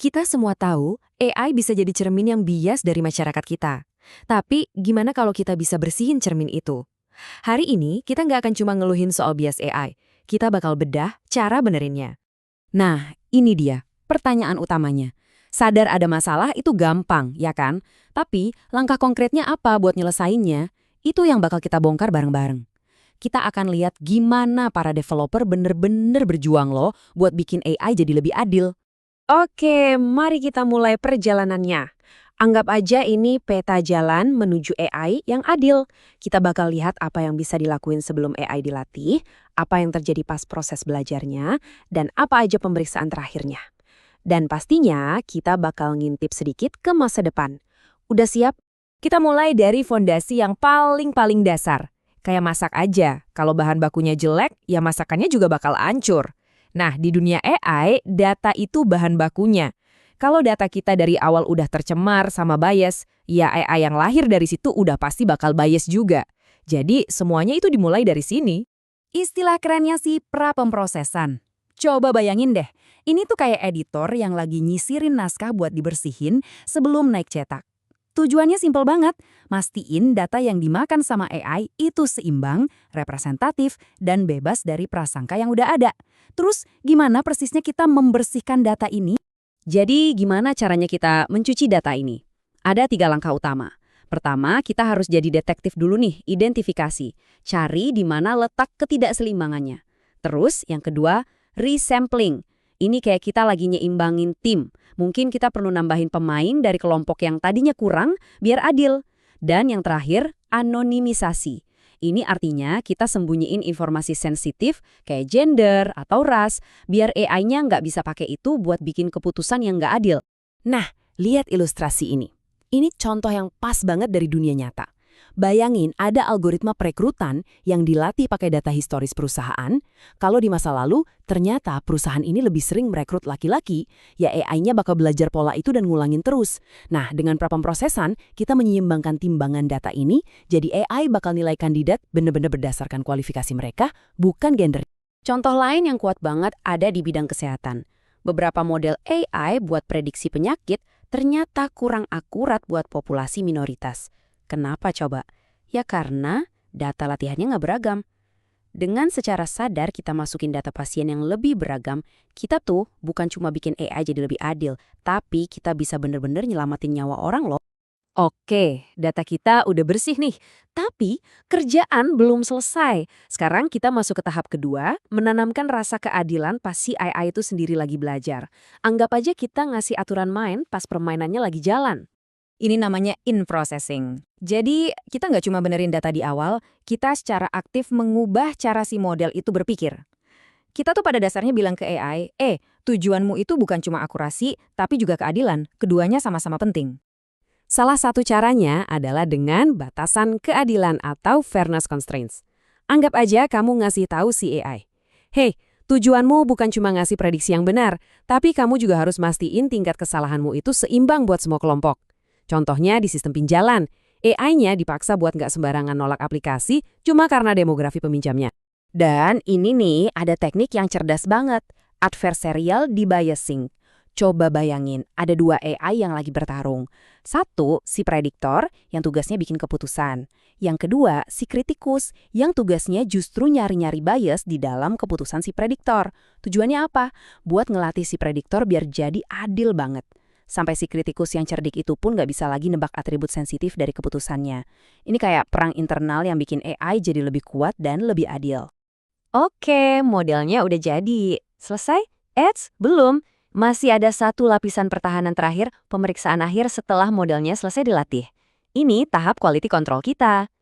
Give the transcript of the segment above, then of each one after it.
Kita semua tahu AI bisa jadi cermin yang bias dari masyarakat kita. Tapi gimana kalau kita bisa bersihin cermin itu? Hari ini kita nggak akan cuma ngeluhin soal bias AI. Kita bakal bedah cara benerinnya. Nah, ini dia pertanyaan utamanya. Sadar ada masalah itu gampang, ya kan? Tapi langkah konkretnya apa buat nyelesainnya? Itu yang bakal kita bongkar bareng-bareng. Kita akan lihat gimana para developer bener-bener berjuang loh buat bikin AI jadi lebih adil. Oke, mari kita mulai perjalanannya. Anggap aja ini peta jalan menuju AI yang adil. Kita bakal lihat apa yang bisa dilakuin sebelum AI dilatih, apa yang terjadi pas proses belajarnya, dan apa aja pemeriksaan terakhirnya. Dan pastinya kita bakal ngintip sedikit ke masa depan. Udah siap? Kita mulai dari fondasi yang paling dasar. Kayak masak aja, kalau bahan bakunya jelek, ya masakannya juga bakal hancur. Nah, di dunia AI, data itu bahan bakunya. Kalau data kita dari awal udah tercemar sama bias, ya AI yang lahir dari situ udah pasti bakal bias juga. Jadi, semuanya itu dimulai dari sini. Istilah kerennya sih pra-pemrosesan. Coba bayangin deh, ini tuh kayak editor yang lagi nyisirin naskah buat dibersihin sebelum naik cetak. Tujuannya simpel banget, mastiin data yang dimakan sama AI itu seimbang, representatif, dan bebas dari prasangka yang udah ada. Terus, gimana persisnya kita membersihkan data ini? Jadi, gimana caranya kita mencuci data ini? Ada 3 langkah utama. Pertama, kita harus jadi detektif dulu nih, identifikasi. Cari di mana letak ketidakseimbangannya. Terus, yang kedua, resampling. Ini kayak kita lagi nyeimbangin tim. Mungkin kita perlu nambahin pemain dari kelompok yang tadinya kurang, biar adil. Dan yang terakhir, anonimisasi. Ini artinya kita sembunyiin informasi sensitif kayak gender atau ras, biar AI-nya nggak bisa pakai itu buat bikin keputusan yang nggak adil. Nah, lihat ilustrasi ini. Ini contoh yang pas banget dari dunia nyata. Bayangin ada algoritma perekrutan yang dilatih pakai data historis perusahaan. Kalau di masa lalu, ternyata perusahaan ini lebih sering merekrut laki-laki, ya AI-nya bakal belajar pola itu dan ngulangin terus. Nah, dengan prapemprosesan, kita menyeimbangkan timbangan data ini, jadi AI bakal nilai kandidat benar-benar berdasarkan kualifikasi mereka, bukan gender. Contoh lain yang kuat banget ada di bidang kesehatan. Beberapa model AI buat prediksi penyakit ternyata kurang akurat buat populasi minoritas. Kenapa coba? Ya karena data latihannya nggak beragam. Dengan secara sadar kita masukin data pasien yang lebih beragam, kita tuh bukan cuma bikin AI jadi lebih adil, tapi kita bisa bener-bener nyelamatin nyawa orang loh. Oke, data kita udah bersih nih. Tapi kerjaan belum selesai. Sekarang kita masuk ke tahap kedua, menanamkan rasa keadilan pas si AI itu sendiri lagi belajar. Anggap aja kita ngasih aturan main pas permainannya lagi jalan. Ini namanya in-processing. Jadi, kita nggak cuma benerin data di awal, kita secara aktif mengubah cara si model itu berpikir. Kita tuh pada dasarnya bilang ke AI, tujuanmu itu bukan cuma akurasi, tapi juga keadilan. Keduanya sama-sama penting. Salah satu caranya adalah dengan batasan keadilan atau fairness constraints. Anggap aja kamu ngasih tahu si AI. Hey, tujuanmu bukan cuma ngasih prediksi yang benar, tapi kamu juga harus mastiin tingkat kesalahanmu itu seimbang buat semua kelompok. Contohnya di sistem pinjalan, AI-nya dipaksa buat nggak sembarangan nolak aplikasi cuma karena demografi peminjamnya. Dan ini nih ada teknik yang cerdas banget, adversarial debiasing. Coba bayangin, ada 2 AI yang lagi bertarung. Satu, si prediktor yang tugasnya bikin keputusan. Yang kedua, si kritikus yang tugasnya justru nyari-nyari bias di dalam keputusan si prediktor. Tujuannya apa? Buat ngelatih si prediktor biar jadi adil banget. Sampai si kritikus yang cerdik itu pun nggak bisa lagi nebak atribut sensitif dari keputusannya. Ini kayak perang internal yang bikin AI jadi lebih kuat dan lebih adil. Oke, modelnya udah jadi. Selesai? Belum. Masih ada satu lapisan pertahanan terakhir, pemeriksaan akhir setelah modelnya selesai dilatih. Ini tahap quality control kita.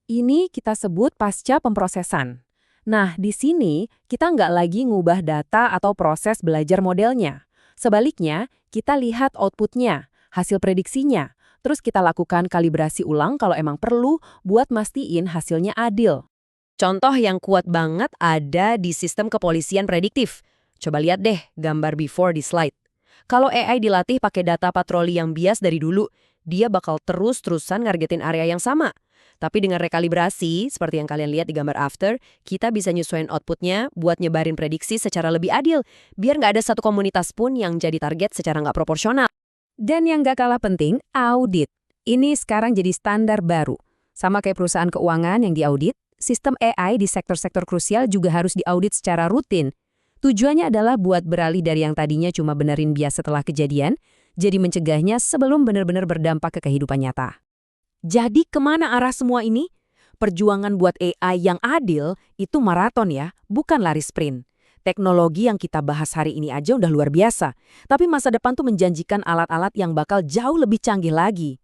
Ini kita sebut pasca pemrosesan. Nah, di sini kita nggak lagi ngubah data atau proses belajar modelnya. Sebaliknya, kita lihat outputnya, hasil prediksinya. Terus kita lakukan kalibrasi ulang kalau emang perlu buat mastiin hasilnya adil. Contoh yang kuat banget ada di sistem kepolisian prediktif. Coba lihat deh gambar before di slide. Kalau AI dilatih pakai data patroli yang bias dari dulu, dia bakal terus-terusan ngargetin area yang sama. Tapi dengan rekalibrasi, seperti yang kalian lihat di gambar after, kita bisa nyesuaiin outputnya buat nyebarin prediksi secara lebih adil, biar nggak ada satu komunitas pun yang jadi target secara nggak proporsional. Dan yang gak kalah penting, audit. Ini sekarang jadi standar baru. Sama kayak perusahaan keuangan yang diaudit, sistem AI di sektor-sektor krusial juga harus diaudit secara rutin. Tujuannya adalah buat beralih dari yang tadinya cuma benerin bias setelah kejadian, jadi mencegahnya sebelum benar-benar berdampak ke kehidupan nyata. Jadi kemana arah semua ini? Perjuangan buat AI yang adil itu maraton ya, bukan lari sprint. Teknologi yang kita bahas hari ini aja udah luar biasa, tapi masa depan tuh menjanjikan alat-alat yang bakal jauh lebih canggih lagi.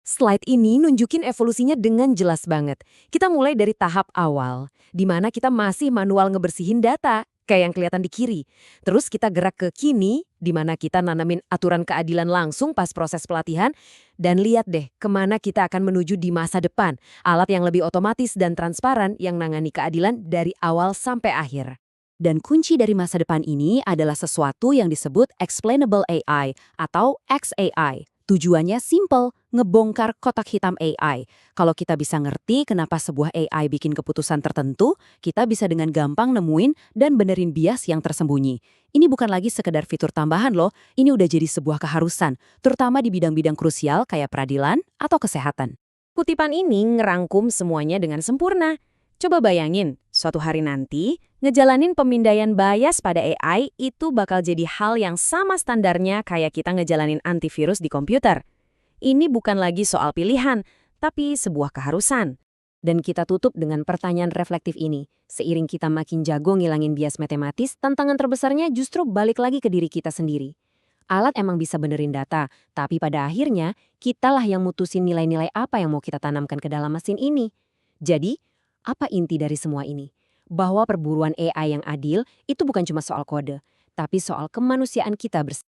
Slide ini nunjukin evolusinya dengan jelas banget. Kita mulai dari tahap awal, di mana kita masih manual ngebersihin data, kayak yang kelihatan di kiri. Terus kita gerak ke kini, di mana kita nanamin aturan keadilan langsung pas proses pelatihan, dan lihat deh kemana kita akan menuju di masa depan. Alat yang lebih otomatis dan transparan yang nangani keadilan dari awal sampai akhir. Dan kunci dari masa depan ini adalah sesuatu yang disebut Explainable AI atau XAI. Tujuannya simple, ngebongkar kotak hitam AI. Kalau kita bisa ngerti kenapa sebuah AI bikin keputusan tertentu, kita bisa dengan gampang nemuin dan benerin bias yang tersembunyi. Ini bukan lagi sekedar fitur tambahan loh, ini udah jadi sebuah keharusan, terutama di bidang-bidang krusial kayak peradilan atau kesehatan. Kutipan ini ngerangkum semuanya dengan sempurna. Coba bayangin, suatu hari nanti, ngejalanin pemindaian bias pada AI itu bakal jadi hal yang sama standarnya kayak kita ngejalanin antivirus di komputer. Ini bukan lagi soal pilihan, tapi sebuah keharusan. Dan kita tutup dengan pertanyaan reflektif ini. Seiring kita makin jago ngilangin bias matematis, tantangan terbesarnya justru balik lagi ke diri kita sendiri. Alat emang bisa benerin data, tapi pada akhirnya, kitalah yang mutusin nilai-nilai apa yang mau kita tanamkan ke dalam mesin ini. Jadi, apa inti dari semua ini? Bahwa perburuan AI yang adil itu bukan cuma soal kode, tapi soal kemanusiaan kita bersama.